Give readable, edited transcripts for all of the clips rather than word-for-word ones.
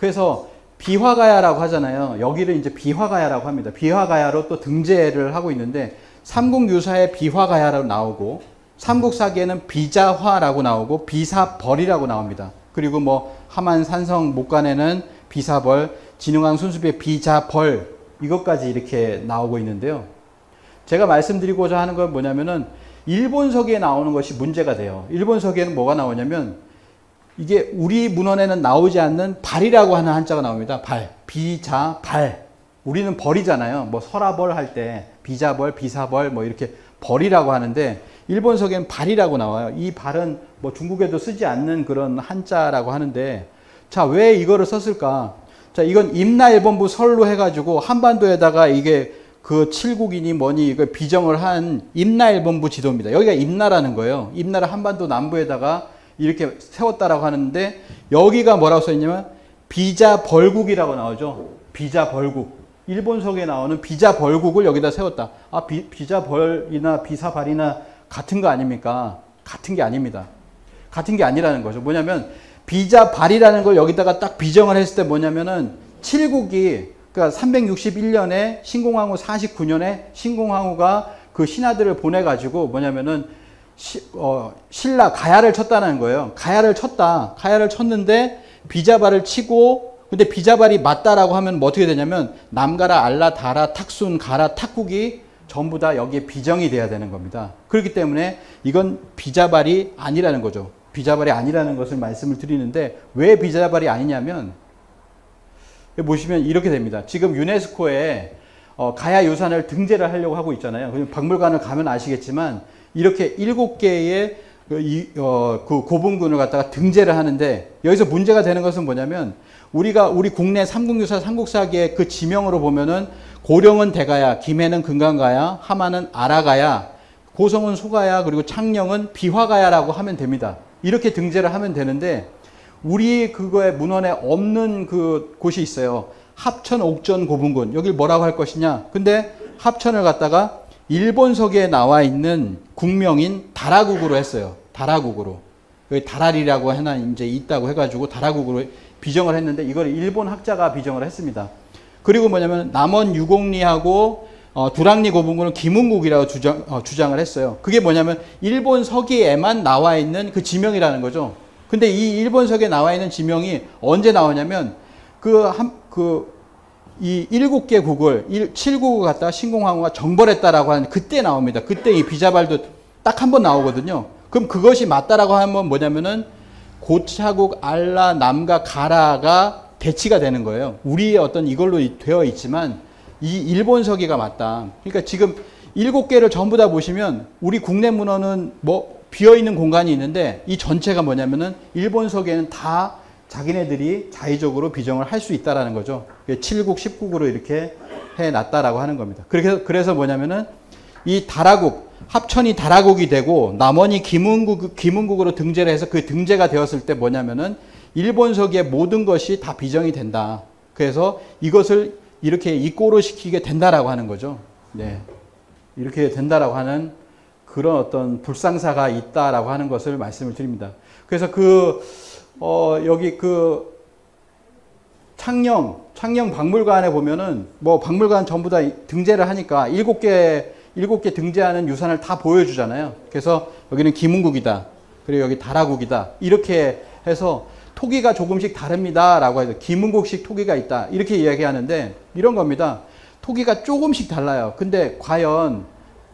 그래서 비화가야라고 하잖아요. 여기를 이제 비화가야라고 합니다. 비화가야로 또 등재를 하고 있는데 삼국유사에 비화가야라고 나오고 삼국사기에는 비자화라고 나오고 비사벌이라고 나옵니다. 그리고 뭐 하만 산성 목간에는 비사벌, 진흥왕 순수비의 비자벌 이것까지 이렇게 나오고 있는데요. 제가 말씀드리고자 하는 건 뭐냐면은 일본서기에 나오는 것이 문제가 돼요. 일본서기에는 뭐가 나오냐면 이게 우리 문헌에는 나오지 않는 발이라고 하는 한자가 나옵니다. 발, 비자, 발. 우리는 벌이잖아요. 뭐 설화벌 할 때 비자벌, 비사벌 뭐 이렇게 벌이라고 하는데 일본서기에는 발이라고 나와요. 이 발은 뭐 중국에도 쓰지 않는 그런 한자라고 하는데 자, 왜 이거를 썼을까? 자, 이건 임나일본부 설로 해가지고 한반도에다가 이게 그 칠국이니 뭐니 이거 비정을 한 임나일본부 지도입니다. 여기가 임나라는 거예요. 임나라 한반도 남부에다가 이렇게 세웠다라고 하는데 여기가 뭐라고 써있냐면 비자벌국이라고 나오죠. 비자벌국. 일본서기에 나오는 비자벌국을 여기다 세웠다. 아, 비자벌이나 비사발이나 같은 거 아닙니까? 같은 게 아닙니다. 같은 게 아니라는 거죠. 뭐냐면 비자발이라는 걸 여기다가 딱 비정을 했을 때 뭐냐면은 칠국이 그러니까 361년에 신공항후 49년에 신공항후가 그 신하들을 보내가지고 뭐냐면은 신라 가야를 쳤다는 거예요. 가야를 쳤다. 가야를 쳤는데 비자발을 치고 근데 비자발이 맞다라고 하면 뭐 어떻게 되냐면 남가라, 알라, 다라, 탁순, 가라, 탁국이 전부 다 여기에 비정이 돼야 되는 겁니다. 그렇기 때문에 이건 비자발이 아니라는 거죠. 비자발이 아니라는 것을 말씀을 드리는데 왜 비자발이 아니냐면 보시면 이렇게 됩니다. 지금 유네스코에 가야 유산을 등재를 하려고 하고 있잖아요. 박물관을 가면 아시겠지만 이렇게 7개의 그 고분군을 갖다가 등재를 하는데 여기서 문제가 되는 것은 뭐냐면 우리 국내 삼국유사 삼국사기의 그 지명으로 보면은 고령은 대가야, 김해는 금강가야, 하만은 아라가야, 고성은 소가야, 그리고 창녕은 비화가야라고 하면 됩니다. 이렇게 등재를 하면 되는데 우리 그거에 문헌에 없는 그 곳이 있어요. 합천 옥전 고분군. 여길 뭐라고 할 것이냐? 근데 합천을 갖다가 일본서기에 나와 있는 국명인 다라국으로 했어요. 다라국으로. 여기 다라리라고 하나 이제 있다고 해가지고 다라국으로 비정을 했는데 이걸 일본 학자가 비정을 했습니다. 그리고 뭐냐면 남원 유곡리하고 두랑리 고분군은 김은국이라고 주장을 했어요. 그게 뭐냐면 일본 서기에만 나와 있는 그 지명이라는 거죠. 근데 이 일본 서기에 나와 있는 지명이 언제 나오냐면 이 7개 국을 7국을 갖다가 신공항후가 정벌했다라고 하는 그때 나옵니다. 그때 이 비자발도 딱 한 번 나오거든요. 그럼 그것이 맞다라고 하면 뭐냐면은 고차국, 알라, 남가, 가라가 대치가 되는 거예요. 우리의 어떤 이걸로 되어 있지만 이 일본 서기가 맞다. 그러니까 지금 7개를 전부 다 보시면 우리 국내 문헌은 뭐 비어있는 공간이 있는데 이 전체가 뭐냐면은 일본 서기에는 다 자기네들이 자의적으로 비정을 할 수 있다라는 거죠. 7국, 10국으로 이렇게 해놨다라고 하는 겁니다. 그래서 뭐냐면은 이 다라국, 합천이 다라국이 되고 남원이 김은국으로 등재를 해서 그 등재가 되었을 때 뭐냐면은 일본 서기의 모든 것이 다 비정이 된다. 그래서 이것을 이렇게 이꼬로 시키게 된다라고 하는 거죠. 네. 이렇게 된다라고 하는 그런 어떤 불상사가 있다라고 하는 것을 말씀을 드립니다. 그래서 여기 창녕 박물관에 보면은 뭐 박물관 전부 다 등재를 하니까 7개 등재하는 유산을 다 보여주잖아요. 그래서 여기는 김은국이다. 그리고 여기 다라국이다. 이렇게 해서 토기가 조금씩 다릅니다. 라고 해서 김은국식 토기가 있다. 이렇게 이야기하는데 이런 겁니다. 토기가 조금씩 달라요. 근데 과연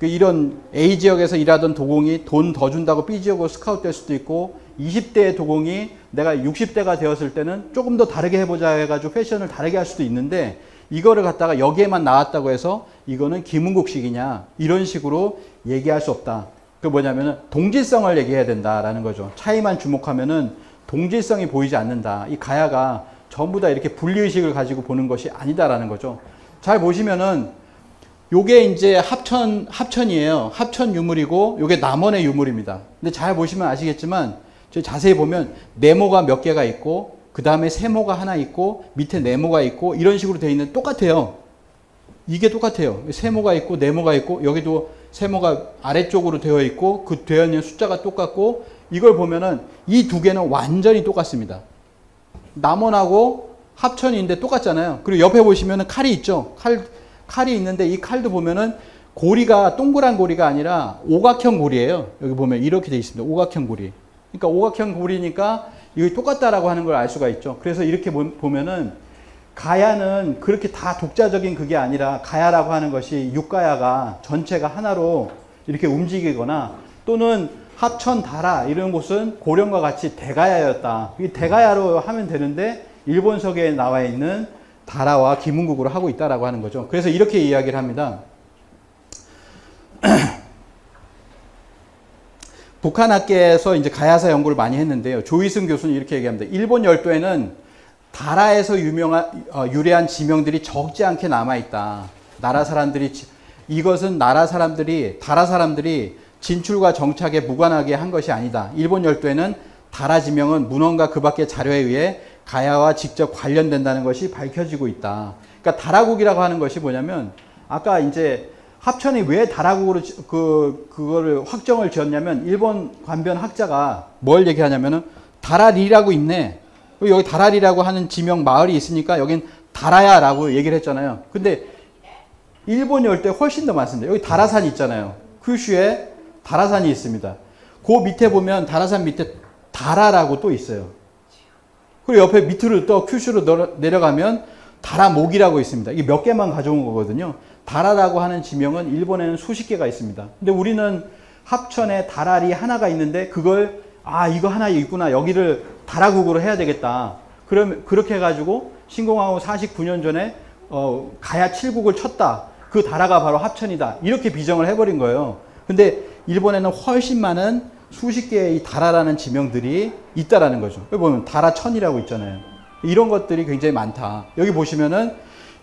이런 A 지역에서 일하던 도공이 돈 더 준다고 B 지역으로 스카우트 될 수도 있고 20대의 도공이 내가 60대가 되었을 때는 조금 더 다르게 해보자 해가지고 패션을 다르게 할 수도 있는데 이거를 갖다가 여기에만 나왔다고 해서 이거는 김은국식이냐 이런 식으로 얘기할 수 없다. 그 뭐냐면은 동질성을 얘기해야 된다라는 거죠. 차이만 주목하면은 동질성이 보이지 않는다. 이 가야가 전부 다 이렇게 분리의식을 가지고 보는 것이 아니다라는 거죠. 잘 보시면은 요게 이제 합천이에요. 합천 유물이고 요게 남원의 유물입니다. 근데 잘 보시면 아시겠지만 자세히 보면 네모가 몇 개가 있고 그 다음에 세모가 하나 있고 밑에 네모가 있고 이런 식으로 되어 있는 똑같아요. 이게 똑같아요. 세모가 있고 네모가 있고 여기도 세모가 아래쪽으로 되어 있고 그 되어 있는 숫자가 똑같고 이걸 보면은 이 두 개는 완전히 똑같습니다. 남원하고 합천인데 똑같잖아요. 그리고 옆에 보시면은 칼이 있죠. 칼이 있는데 이 칼도 보면은 고리가 동그란 고리가 아니라 오각형 고리예요. 여기 보면 이렇게 돼 있습니다. 오각형 고리. 그러니까 오각형 고리니까 이게 똑같다라고 하는 걸 알 수가 있죠. 그래서 이렇게 보면은 가야는 그렇게 다 독자적인 그게 아니라 가야라고 하는 것이 육가야가 전체가 하나로 이렇게 움직이거나 또는 합천, 다라 이런 곳은 고령과 같이 대가야였다. 이 대가야로 하면 되는데 일본석에 나와 있는 다라와 기문국으로 하고 있다라고 하는 거죠. 그래서 이렇게 이야기를 합니다. 북한학계에서 이제 가야사 연구를 많이 했는데요. 조이승 교수는 이렇게 얘기합니다. 일본 열도에는 다라에서 유래한 지명들이 적지 않게 남아있다. 나라 사람들이, 이것은 다라 사람들이 진출과 정착에 무관하게 한 것이 아니다. 일본 열도에는 다라 지명은 문헌과 그 밖의 자료에 의해 가야와 직접 관련된다는 것이 밝혀지고 있다. 그러니까 다라국이라고 하는 것이 뭐냐면, 아까 이제 합천이 왜 다라국으로 그거를 확정을 지었냐면, 일본 관변 학자가 뭘 얘기하냐면은 다라리라고 있네. 여기 다라리라고 하는 지명 마을이 있으니까 여긴 다라야라고 얘기를 했잖아요. 근데 일본 열도에 훨씬 더 많습니다. 여기 다라산이 있잖아요. 큐슈에 다라산이 있습니다. 그 밑에 보면 다라산 밑에 다라라고 또 있어요. 그리고 옆에 밑으로 또 큐슈로 내려가면 다라목이라고 있습니다. 이게 몇 개만 가져온 거거든요. 다라라고 하는 지명은 일본에는 수십 개가 있습니다. 근데 우리는 합천에 다라리 하나가 있는데 그걸 이거 하나 있구나. 여기를 다라국으로 해야 되겠다. 그럼 그렇게 해가지고 신공하고 49년 전에 가야 7국을 쳤다. 그 다라가 바로 합천이다. 이렇게 비정을 해버린 거예요. 근데 일본에는 훨씬 많은 수십 개의 이 다라라는 지명들이 있다라는 거죠. 여기 보면 다라천이라고 있잖아요. 이런 것들이 굉장히 많다. 여기 보시면은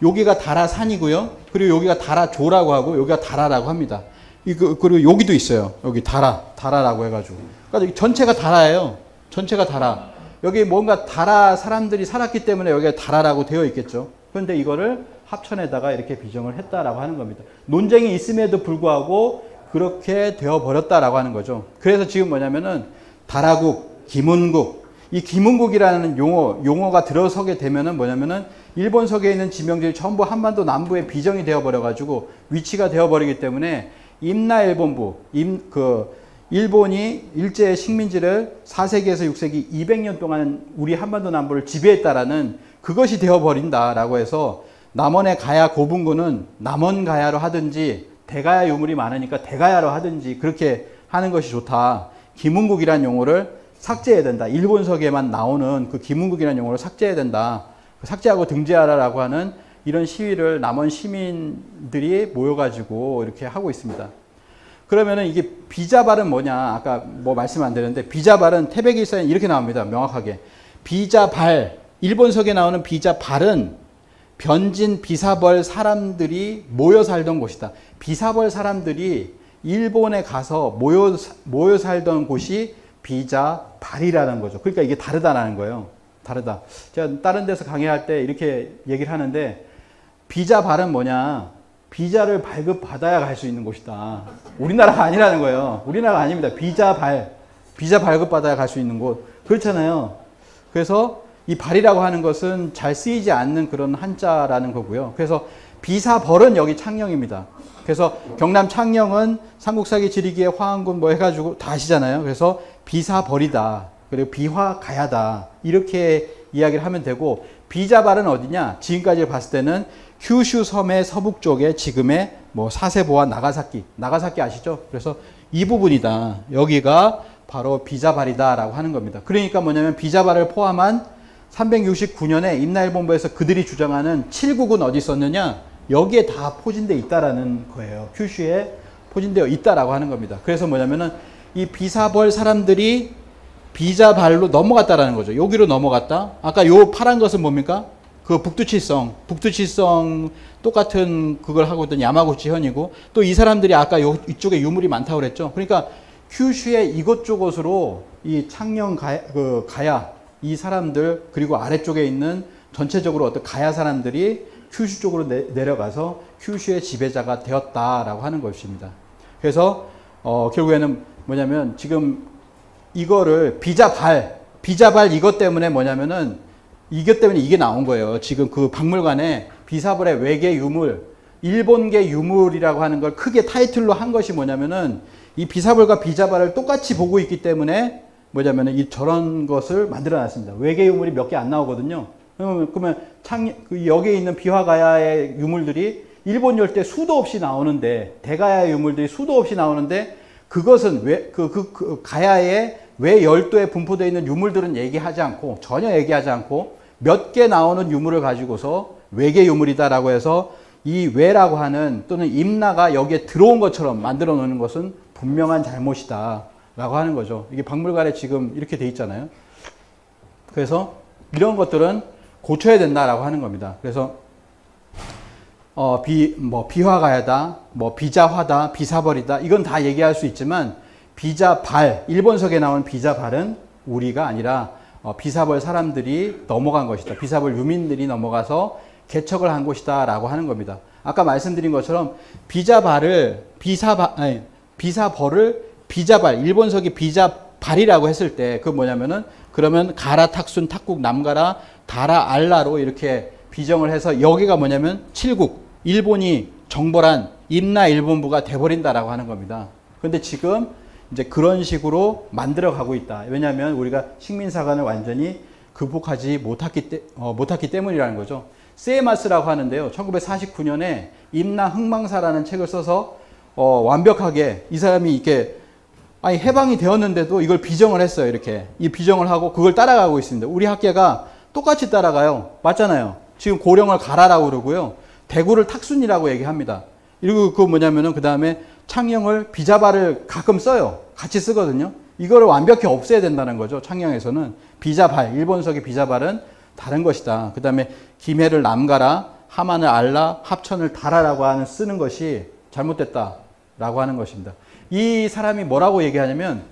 여기가 다라산이고요. 그리고 여기가 다라조라고 하고 여기가 다라라고 합니다. 그리고 여기도 있어요. 여기 다라라고 해가지고. 그러니까 전체가 다라예요. 전체가 다라. 여기 뭔가 다라 사람들이 살았기 때문에 여기가 다라라고 되어 있겠죠. 그런데 이거를 합천에다가 이렇게 비정을 했다라고 하는 겁니다. 논쟁이 있음에도 불구하고 그렇게 되어버렸다라고 하는 거죠. 그래서 지금 뭐냐면은 다라국, 기문국, 이 기문국이라는 용어가 들어서게 되면은 뭐냐면은 일본석에 있는 지명들이 전부 한반도 남부에 비정이 되어버려가지고 위치가 되어버리기 때문에 임나일본부, 일본이 일제 식민지를 4세기에서 6세기 200년 동안 우리 한반도 남부를 지배했다라는 그것이 되어버린다라고 해서 남원의 가야 고분군은 남원 가야로 하든지 대가야 유물이 많으니까 대가야로 하든지 그렇게 하는 것이 좋다. 기문국이라는 용어를 삭제해야 된다. 일본석에만 나오는 그 기문국이라는 용어를 삭제해야 된다. 삭제하고 등재하라라고 하는 이런 시위를 남원 시민들이 모여가지고 이렇게 하고 있습니다. 그러면은 이게 비자발은 뭐냐? 아까 뭐 말씀 안 드렸는데 비자발은 태백일사에 이렇게 나옵니다. 명확하게. 비자발, 일본석에 나오는 비자발은 변진 비사벌 사람들이 모여 살던 곳이다. 비사벌 사람들이 일본에 가서 모여 살던 곳이 비자발이라는 거죠. 그러니까 이게 다르다라는 거예요. 다르다. 제가 다른 데서 강의할 때 이렇게 얘기를 하는데 비자발은 뭐냐? 비자를 발급받아야 갈 수 있는 곳이다. 우리나라가 아니라는 거예요. 우리나라가 아닙니다. 비자 발급받아야 갈 수 있는 곳. 그렇잖아요. 그래서 이 발이라고 하는 것은 잘 쓰이지 않는 그런 한자라는 거고요. 그래서 비사벌은 여기 창녕입니다. 그래서 경남 창녕은 삼국사기 지리기의 화한군 뭐 해가지고 다 아시잖아요. 그래서 비사벌이다. 그리고 비화가야다. 이렇게 이야기를 하면 되고 비자발은 어디냐? 지금까지 봤을 때는 큐슈 섬의 서북 쪽에 지금의 뭐 사세보와 나가사키 아시죠? 그래서 이 부분이다. 여기가 바로 비자발이다라고 하는 겁니다. 그러니까 뭐냐면 비자발을 포함한 369년에 임나일본부에서 그들이 주장하는 7국은 어디 있었느냐? 여기에 다 포진되어 있다라는 거예요. 큐슈에 포진되어 있다라고 하는 겁니다. 그래서 뭐냐면은 이 비사벌 사람들이 비자발로 넘어갔다라는 거죠. 여기로 넘어갔다. 아까 요 파란 것은 뭡니까? 그 북두칠성 똑같은 그걸 하고 있던 야마구치 현이고 또 이 사람들이 아까 이쪽에 유물이 많다고 그랬죠. 그러니까 큐슈의 이곳저곳으로 이 창녕 가야 이 사람들 그리고 아래쪽에 있는 전체적으로 어떤 가야 사람들이 큐슈 쪽으로 내려가서 큐슈의 지배자가 되었다라고 하는 것입니다. 그래서 결국에는 뭐냐면 지금 이거를 비자발 이것 때문에 뭐냐면은 이것 때문에 이게 나온 거예요. 지금 그 박물관에 비사벌의 외계 유물, 일본계 유물이라고 하는 걸 크게 타이틀로 한 것이 뭐냐면은 이 비사벌과 비자발을 똑같이 보고 있기 때문에 뭐냐면은 이 저런 것을 만들어 놨습니다. 외계 유물이 몇 개 안 나오거든요. 그러면 여기에 있는 비화가야의 유물들이 일본 열대 수도 없이 나오는데, 대가야 유물들이 수도 없이 나오는데, 그것은 왜, 가야에 왜 열도에 분포되어 있는 유물들은 얘기하지 않고, 전혀 얘기하지 않고, 몇 개 나오는 유물을 가지고서 외계 유물이다라고 해서 이 외라고 하는 또는 임나가 여기에 들어온 것처럼 만들어 놓는 것은 분명한 잘못이다 라고 하는 거죠. 이게 박물관에 지금 이렇게 돼 있잖아요. 그래서 이런 것들은 고쳐야 된다라고 하는 겁니다. 그래서 비화가야다, 비자화다, 비사벌이다, 이건 다 얘기할 수 있지만 비자발, 일본석에 나온 비자발은 우리가 아니라 비사벌 사람들이 넘어간 것이다. 비사벌 유민들이 넘어가서 개척을 한 곳이다 라고 하는 겁니다. 아까 말씀드린 것처럼 비자발을 비사벌을 비자발, 일본석이 비자발이라고 했을 때 그 뭐냐면은 그러면 가라, 탁순, 탁국, 남가라, 다라, 알라로 이렇게 비정을 해서 여기가 뭐냐면 칠국, 일본이 정벌한 임나 일본부가 돼버린다라고 하는 겁니다. 그런데 지금 이제 그런 식으로 만들어 가고 있다. 왜냐하면 우리가 식민사관을 완전히 극복하지 못했기 때문이라는 거죠. 세마스라고 하는데요. 1949년에 임나 흥망사라는 책을 써서 완벽하게 이 사람이 이렇게 해방이 되었는데도 이걸 비정을 했어요. 이렇게 이 비정을 하고 그걸 따라가고 있습니다. 우리 학계가 똑같이 따라가요. 맞잖아요. 지금 고령을 가라라고 그러고요. 대구를 탁순이라고 얘기합니다. 그리고 그 뭐냐면은 그 다음에 창녕을 비자발을 가끔 써요. 같이 쓰거든요. 이거를 완벽히 없애야 된다는 거죠. 창녕에서는 비자발, 일본석의 비자발은 다른 것이다. 그 다음에 김해를 남가라, 하만을 알라, 합천을 달아라고 하는 쓰는 것이 잘못됐다라고 하는 것입니다. 이 사람이 뭐라고 얘기하냐면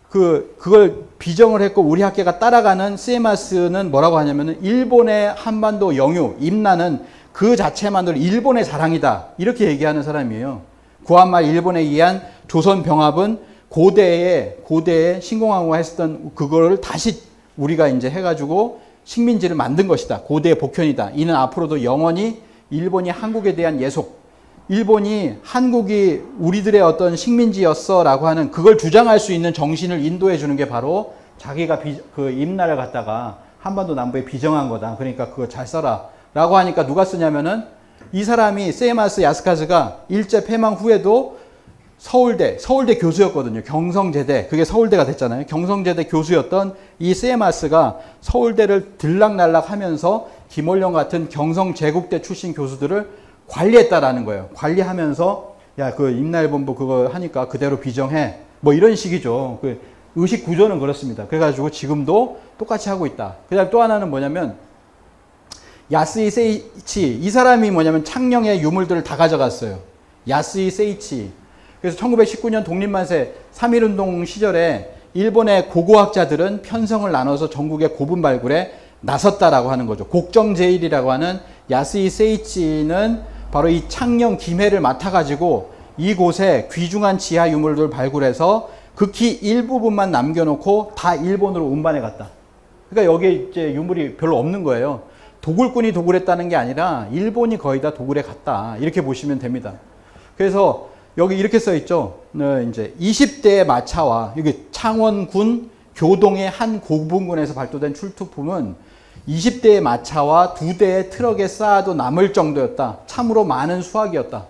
그걸 비정을 했고 우리 학계가 따라가는 세마스는 뭐라고 하냐면은 일본의 한반도 영유, 임나는 그 자체만으로 일본의 자랑이다. 이렇게 얘기하는 사람이에요. 구한말 일본에 의한 조선 병합은 고대에 신공항우가 했었던 그거를 다시 우리가 이제 해가지고 식민지를 만든 것이다. 고대의 복현이다. 이는 앞으로도 영원히 일본이 한국에 대한 예속, 일본이 한국이 우리들의 어떤 식민지였어 라고 하는 그걸 주장할 수 있는 정신을 인도해 주는 게 바로 자기가 그 임나를 갖다가 한반도 남부에 비정한 거다. 그러니까 그거 잘 써라 라고 하니까 누가 쓰냐면은 이 사람이 세이마스 야스카즈가 일제 패망 후에도 서울대 교수였거든요. 경성제대, 그게 서울대가 됐잖아요. 경성제대 교수였던 이 세이마스가 서울대를 들락날락 하면서 김원령 같은 경성제국대 출신 교수들을 관리했다라는 거예요. 관리하면서 야, 그 임나일본부 그거 하니까 그대로 비정해. 뭐 이런 식이죠. 그 의식 구조는 그렇습니다. 그래가지고 지금도 똑같이 하고 있다. 그다음 또 하나는 뭐냐면 야스이 세이치, 이 사람이 뭐냐면 창녕의 유물들을 다 가져갔어요. 야스이 세이치. 그래서 1919년 독립만세 3.1운동 시절에 일본의 고고학자들은 편성을 나눠서 전국의 고분 발굴에 나섰다라고 하는 거죠. 곡정제일이라고 하는 야스이 세이치는 바로 이 창녕 김해를 맡아가지고 이곳에 귀중한 지하 유물들을 발굴해서 극히 일부분만 남겨놓고 다 일본으로 운반해 갔다. 그러니까 여기에 이제 유물이 별로 없는 거예요. 도굴꾼이 도굴했다는 게 아니라 일본이 거의 다 도굴해 갔다. 이렇게 보시면 됩니다. 그래서 여기 이렇게 써 있죠. 이제 20대의 마차와 여기 창원군 교동의 한 고분군에서 발도된 출토품은 20대의 마차와 2대의 트럭에 쌓아도 남을 정도였다. 참으로 많은 수확이었다.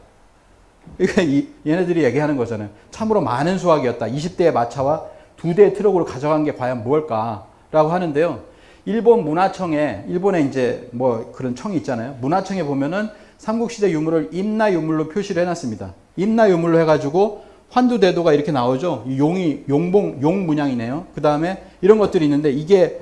얘네들이 얘기하는 거잖아요. 참으로 많은 수확이었다. 20대의 마차와 2대의 트럭으로 가져간 게 과연 무엇일까라고 하는데요. 일본 문화청에, 일본에 이제 뭐 그런 청이 있잖아요. 문화청에 보면은 삼국시대 유물을 임나 유물로 표시를 해놨습니다. 임나 유물로 해가지고 환두대도가 이렇게 나오죠. 용이, 용 문양이네요. 그 다음에 이런 것들이 있는데 이게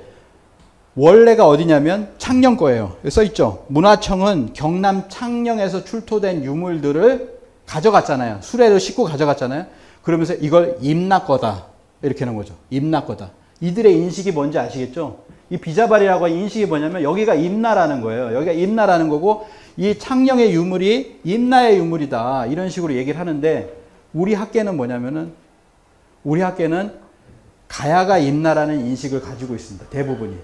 원래가 어디냐면 창녕 거예요. 써있죠. 문화청은 경남 창녕에서 출토된 유물들을 가져갔잖아요. 수레를 싣고 가져갔잖아요. 그러면서 이걸 임나 거다. 이렇게 하는 거죠. 임나 거다. 이들의 인식이 뭔지 아시겠죠? 이 비자발이라고 하는 인식이 뭐냐면 여기가 임나라는 거예요. 여기가 임나라는 거고 이 창녕의 유물이 임나의 유물이다. 이런 식으로 얘기를 하는데 우리 학계는 뭐냐면은 우리 학계는 가야가 임나라는 인식을 가지고 있습니다. 대부분이.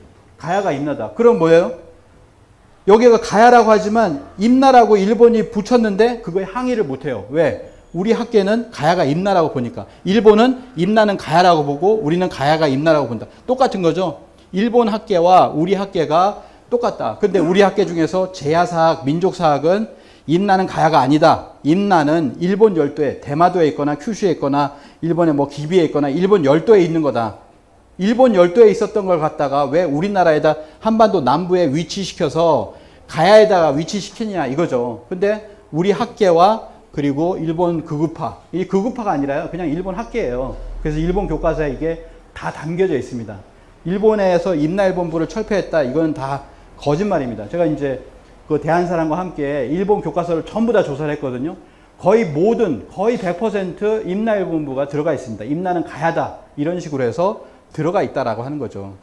가야가 임나다. 그럼 뭐예요? 여기가 가야라고 하지만 임나라고 일본이 붙였는데 그거에 항의를 못해요. 왜? 우리 학계는 가야가 임나라고 보니까. 일본은 임나는 가야라고 보고 우리는 가야가 임나라고 본다. 똑같은 거죠. 일본 학계와 우리 학계가 똑같다. 근데 우리 학계 중에서 제야사학, 민족사학은 임나는 가야가 아니다. 임나는 일본 열도에, 대마도에 있거나 큐슈에 있거나 일본의 뭐 기비에 있거나 일본 열도에 있는 거다. 일본 열도에 있었던 걸 갖다가 왜 우리나라에다 한반도 남부에 위치시켜서 가야에다가 위치시키냐 이거죠. 근데 우리 학계와 그리고 일본 극우파, 이 극우파가 아니라요. 그냥 일본 학계예요. 그래서 일본 교과서에 이게 다 담겨져 있습니다. 일본에서 임나일본부를 철폐했다. 이건 다 거짓말입니다. 제가 이제 그 대한사람과 함께 일본 교과서를 전부 다 조사를 했거든요. 거의 100% 임나일본부가 들어가 있습니다. 임나는 가야다. 이런 식으로 해서 들어가 있다라고 하는 거죠.